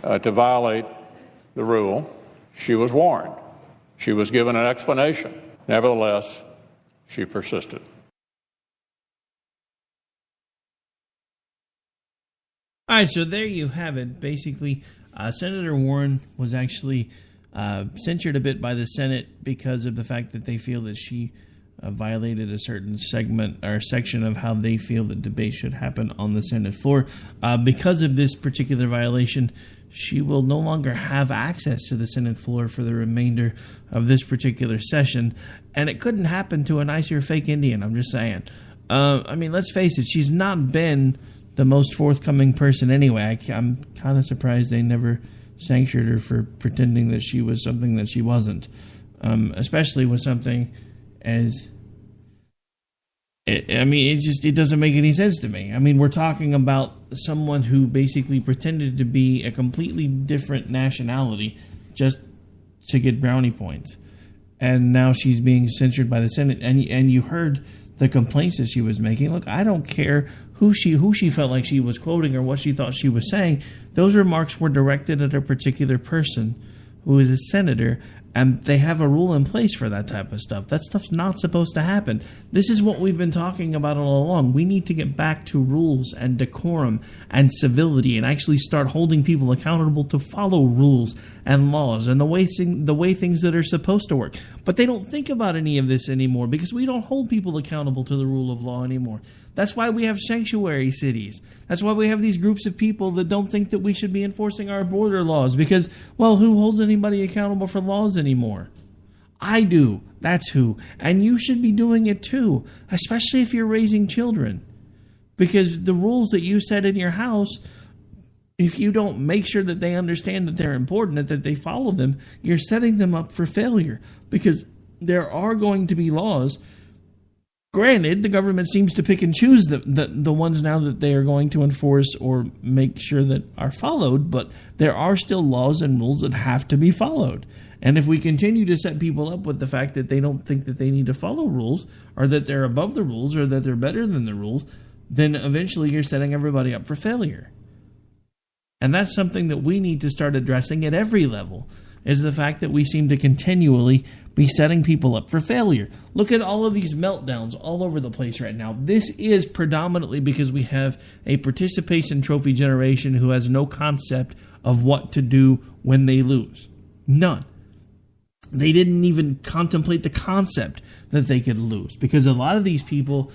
to violate the rule. She was warned. She was given an explanation. Nevertheless, she persisted. All right, so there you have it. Basically, Senator Warren was actually censured a bit by the Senate because of the fact that they feel that she violated a certain segment or section of how they feel that debate should happen on the Senate floor. Because of this particular violation, she will no longer have access to the Senate floor for the remainder of this particular session. And it couldn't happen to a nicer fake Indian, I'm just saying. I mean, let's face it, she's not been the most forthcoming person anyway. I'm kind of surprised they never censured her for pretending that she was something that she wasn't. Especially with something as... it doesn't make any sense to me. I mean, we're talking about someone who basically pretended to be a completely different nationality just to get brownie points. And now she's being censured by the Senate. And you heard the complaints that she was making. Look, I don't care who she felt like she was quoting or what she thought she was saying. Those remarks were directed at a particular person who is a senator, and they have a rule in place for that type of stuff. That stuff's not supposed to happen. This is what we've been talking about all along. We need to get back to rules and decorum and civility and actually start holding people accountable to follow rules and laws and the way things that are supposed to work. But they don't think about any of this anymore because we don't hold people accountable to the rule of law anymore. That's why we have sanctuary cities. That's why we have these groups of people that don't think that we should be enforcing our border laws because, well, who holds anybody accountable for laws anymore? I do. That's who. And you should be doing it too, especially if you're raising children. Because the rules that you set in your house, if you don't make sure that they understand that they're important and that they follow them, you're setting them up for failure. Because there are going to be laws. Granted, the government seems to pick and choose the ones now that they are going to enforce or make sure that are followed, but there are still laws and rules that have to be followed. And if we continue to set people up with the fact that they don't think that they need to follow rules or that they're above the rules or that they're better than the rules, then eventually you're setting everybody up for failure. And that's something that we need to start addressing at every level, is the fact that we seem to continually be setting people up for failure. Look at all of these meltdowns all over the place right now. This is predominantly because we have a participation trophy generation who has no concept of what to do when they lose. None. They didn't even contemplate the concept that they could lose, because a lot of these people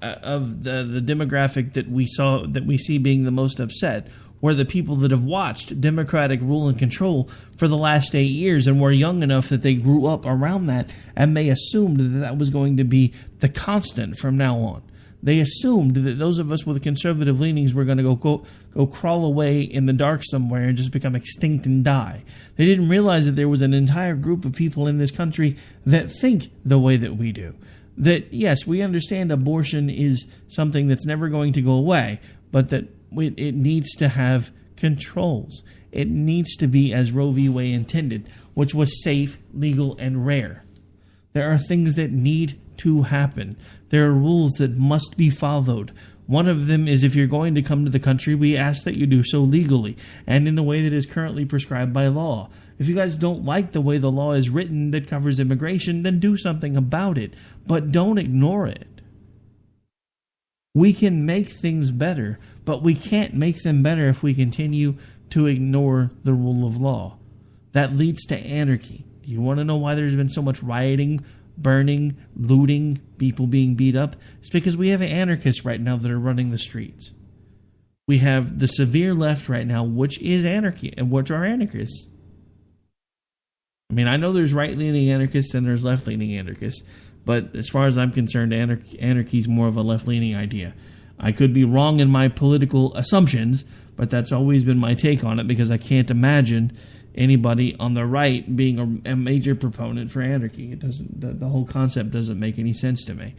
of the demographic that we see being the most upset were the people that have watched Democratic rule and control for the last 8 years and were young enough that they grew up around that, and they assumed that that was going to be the constant from now on. They assumed that those of us with conservative leanings were going to go crawl away in the dark somewhere and just become extinct and die. They didn't realize that there was an entire group of people in this country that think the way that we do. That, yes, we understand abortion is something that's never going to go away, but that it needs to have controls. It needs to be as Roe v. Wade intended, which was safe, legal, and rare. There are things that need to happen. There are rules that must be followed. One of them is, if you're going to come to the country, we ask that you do so legally and in the way that is currently prescribed by law. If you guys don't like the way the law is written that covers immigration, then do something about it, but don't ignore it. We can make things better, but we can't make them better if we continue to ignore the rule of law. That leads to anarchy. Do you want to know why there's been so much rioting, burning, looting, people being beat up? It's because we have anarchists right now that are running the streets. We have the severe left right now, which is anarchy, and which are anarchists. I mean, I know there's right-leaning anarchists and there's left-leaning anarchists, but as far as I'm concerned, anarchy is more of a left-leaning idea. I could be wrong in my political assumptions, but that's always been my take on it, because I can't imagine anybody on the right being a major proponent for anarchy. It doesn't. The whole concept doesn't make any sense to me.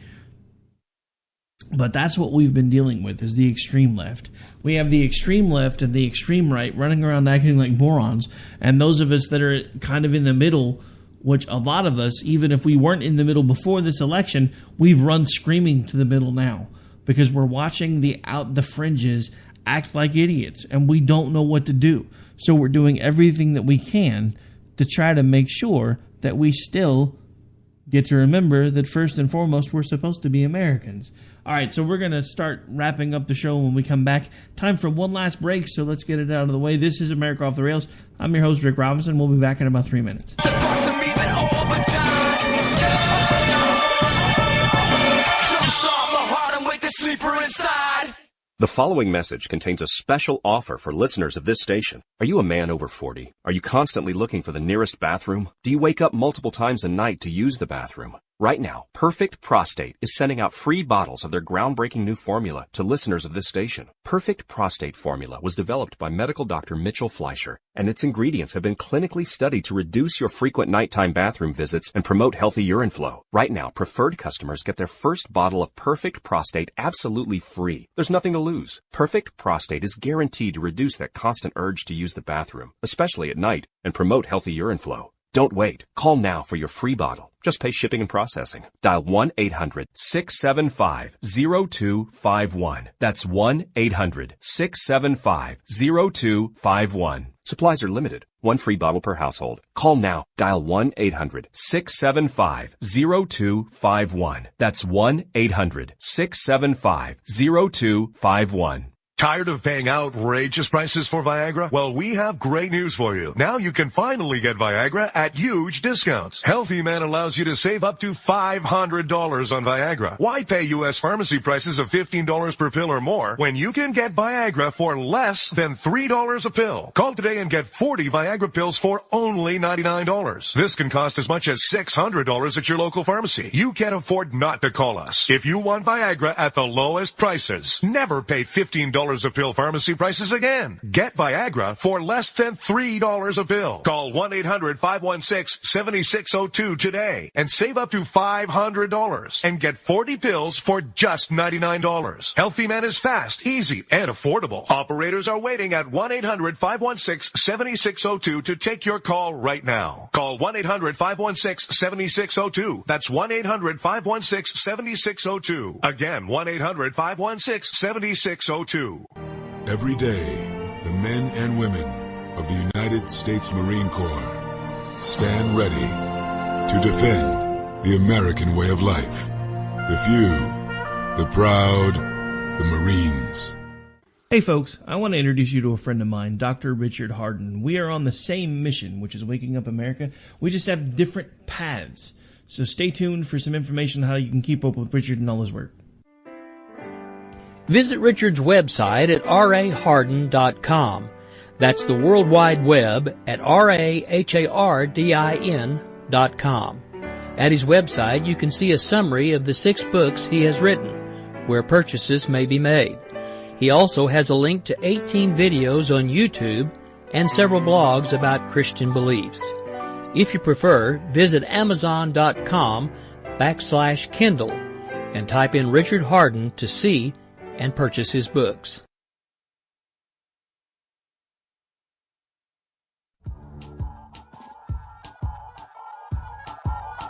But that's what we've been dealing with, is the extreme left. We have the extreme left and the extreme right running around acting like morons, and those of us that are kind of in the middle, which a lot of us, even if we weren't in the middle before this election, we've run screaming to the middle now, because we're watching the fringes act like idiots, and we don't know what to do. So we're doing everything that we can to try to make sure that we still get to remember that first and foremost, we're supposed to be Americans. All right, so we're going to start wrapping up the show when we come back. Time for one last break, so let's get it out of the way. This is America Off the Rails. I'm your host, Rick Robinson. We'll be back in about 3 minutes. The following message contains a special offer for listeners of this station. Are you a man over 40? Are you constantly looking for the nearest bathroom? Do you wake up multiple times a night to use the bathroom? Right now, Perfect Prostate is sending out free bottles of their groundbreaking new formula to listeners of this station. Perfect Prostate formula was developed by medical doctor Mitchell Fleischer, and its ingredients have been clinically studied to reduce your frequent nighttime bathroom visits and promote healthy urine flow. Right now, preferred customers get their first bottle of Perfect Prostate absolutely free. There's nothing to lose. Perfect Prostate is guaranteed to reduce that constant urge to use the bathroom, especially at night, and promote healthy urine flow. Don't wait. Call now for your free bottle. Just pay shipping and processing. Dial 1-800-675-0251. That's 1-800-675-0251. Supplies are limited. One free bottle per household. Call now. Dial 1-800-675-0251. That's 1-800-675-0251. Tired of paying outrageous prices for Viagra? Well, we have great news for you. Now you can finally get Viagra at huge discounts. Healthy Man allows you to save up to $500 on Viagra. Why pay U.S. pharmacy prices of $15 per pill or more when you can get Viagra for less than $3 a pill? Call today and get 40 Viagra pills for only $99. This can cost as much as $600 at your local pharmacy. You can't afford not to call us. If you want Viagra at the lowest prices, never pay $15 $3 a pill pharmacy prices again. Get Viagra for less than $3 a pill. Call 1-800-516-7602 today and save up to $500 and get 40 pills for just $99. Healthy Man is fast, easy, and affordable. Operators are waiting at 1-800-516-7602 to take your call right now. Call 1-800-516-7602. That's 1-800-516-7602. Again, 1-800-516-7602. Every day, the men and women of the United States Marine Corps stand ready to defend the American way of life. The few, the proud, the Marines. Hey folks, I want to introduce you to a friend of mine, Dr. Richard Harden. We are on the same mission, which is waking up America. We just have different paths. So stay tuned for some information on how you can keep up with Richard and all his work. Visit Richard's website at raharden.com. That's the World Wide Web at RAHARDIN.com. At his website, you can see a summary of the 6 books he has written, where purchases may be made. He also has a link to 18 videos on YouTube and several blogs about Christian beliefs. If you prefer, visit Amazon.com/Kindle and type in Richard Harden to see and purchase his books.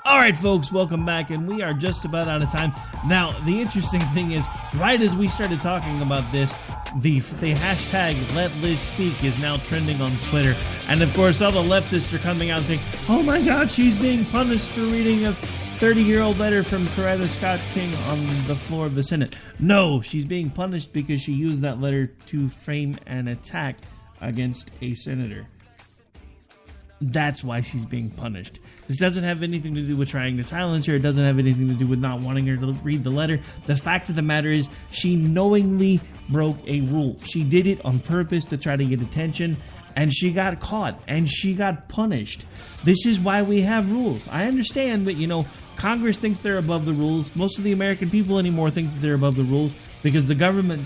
All right, folks, welcome back, and we are just about out of time. Now, the interesting thing is, right as we started talking about this, the hashtag #LetLizSpeak is now trending on Twitter. And, of course, all the leftists are coming out saying, oh, my God, she's being punished for reading a 30-year-old letter from Coretta Scott King on the floor of the Senate. No, she's being punished because she used that letter to frame an attack against a senator. That's why she's being punished. This doesn't have anything to do with trying to silence her. It doesn't have anything to do with not wanting her to read the letter. The fact of the matter is she knowingly broke a rule. She did it on purpose to try to get attention, and she got caught, and she got punished. This is why we have rules. I understand that, Congress thinks they're above the rules. Most of the American people anymore think that they're above the rules because the government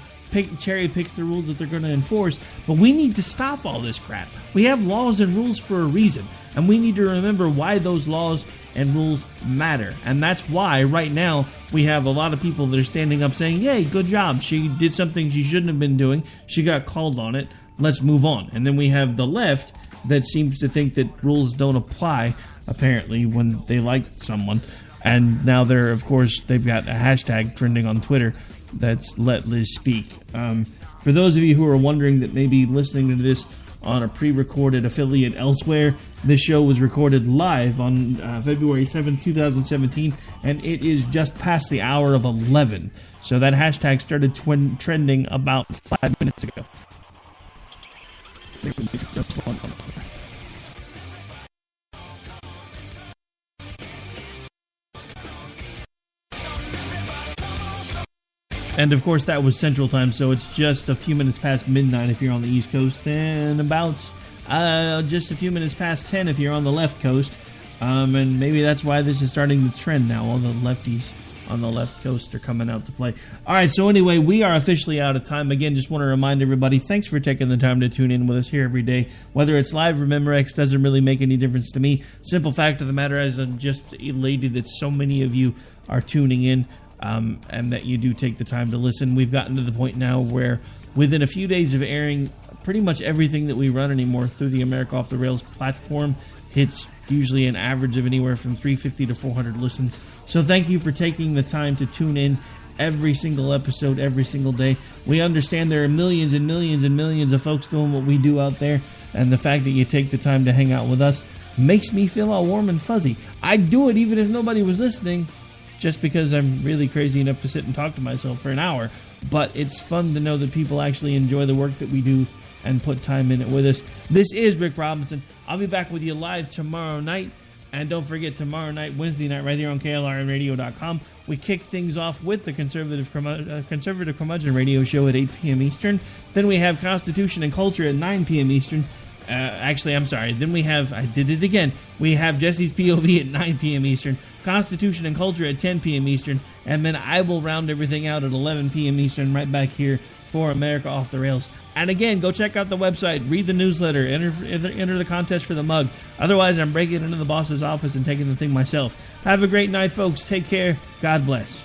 cherry picks the rules that they're going to enforce, but we need to stop all this crap. We have laws and rules for a reason, and we need to remember why those laws and rules matter. And that's why right now we have a lot of people that are standing up saying, yay, good job, she did something she shouldn't have been doing, she got called on it, let's move on. And then we have the left that seems to think that rules don't apply, apparently, when they like someone. And now they've got a hashtag trending on Twitter that's #LetLizSpeak. For those of you who are wondering that maybe listening to this on a pre-recorded affiliate elsewhere, this show was recorded live on February 7, 2017, and it is just past the hour of 11. So that hashtag started trending about 5 minutes ago. And, of course, that was Central Time, so it's just a few minutes past midnight if you're on the East Coast, and about just a few minutes past 10 if you're on the left coast. And maybe that's why this is starting to trend now. All the lefties on the left coast are coming out to play. All right, so anyway, we are officially out of time. Again, just want to remind everybody, thanks for taking the time to tune in with us here every day. Whether it's live or Memorex doesn't really make any difference to me. Simple fact of the matter is I'm just elated that so many of you are tuning in. And that you do take the time to listen. We've gotten to the point now where within a few days of airing, pretty much everything that we run anymore through the America Off the Rails platform hits usually an average of anywhere from 350 to 400 listens. So thank you for taking the time to tune in every single episode, every single day. We understand there are millions and millions and millions of folks doing what we do out there, and the fact that you take the time to hang out with us makes me feel all warm and fuzzy. I'd do it even if nobody was listening, just because I'm really crazy enough to sit and talk to myself for an hour. But it's fun to know that people actually enjoy the work that we do and put time in it with us. This is Rick Robinson. I'll be back with you live tomorrow night. And don't forget, tomorrow night, Wednesday night, right here on KLRNradio.com, we kick things off with the Conservative Curmudgeon Radio Show at 8 p.m. Eastern. Then we have Constitution and Culture at 9 p.m. Eastern. Then we have, I did it again, we have Jesse's POV at 9 p.m. Eastern, Constitution and Culture at 10 p.m. Eastern, and then I will round everything out at 11 p.m. Eastern right back here for America Off the Rails. And again, go check out the website, read the newsletter, enter the contest for the mug. Otherwise, I'm breaking into the boss's office and taking the thing myself. Have a great night, folks. Take care. God bless.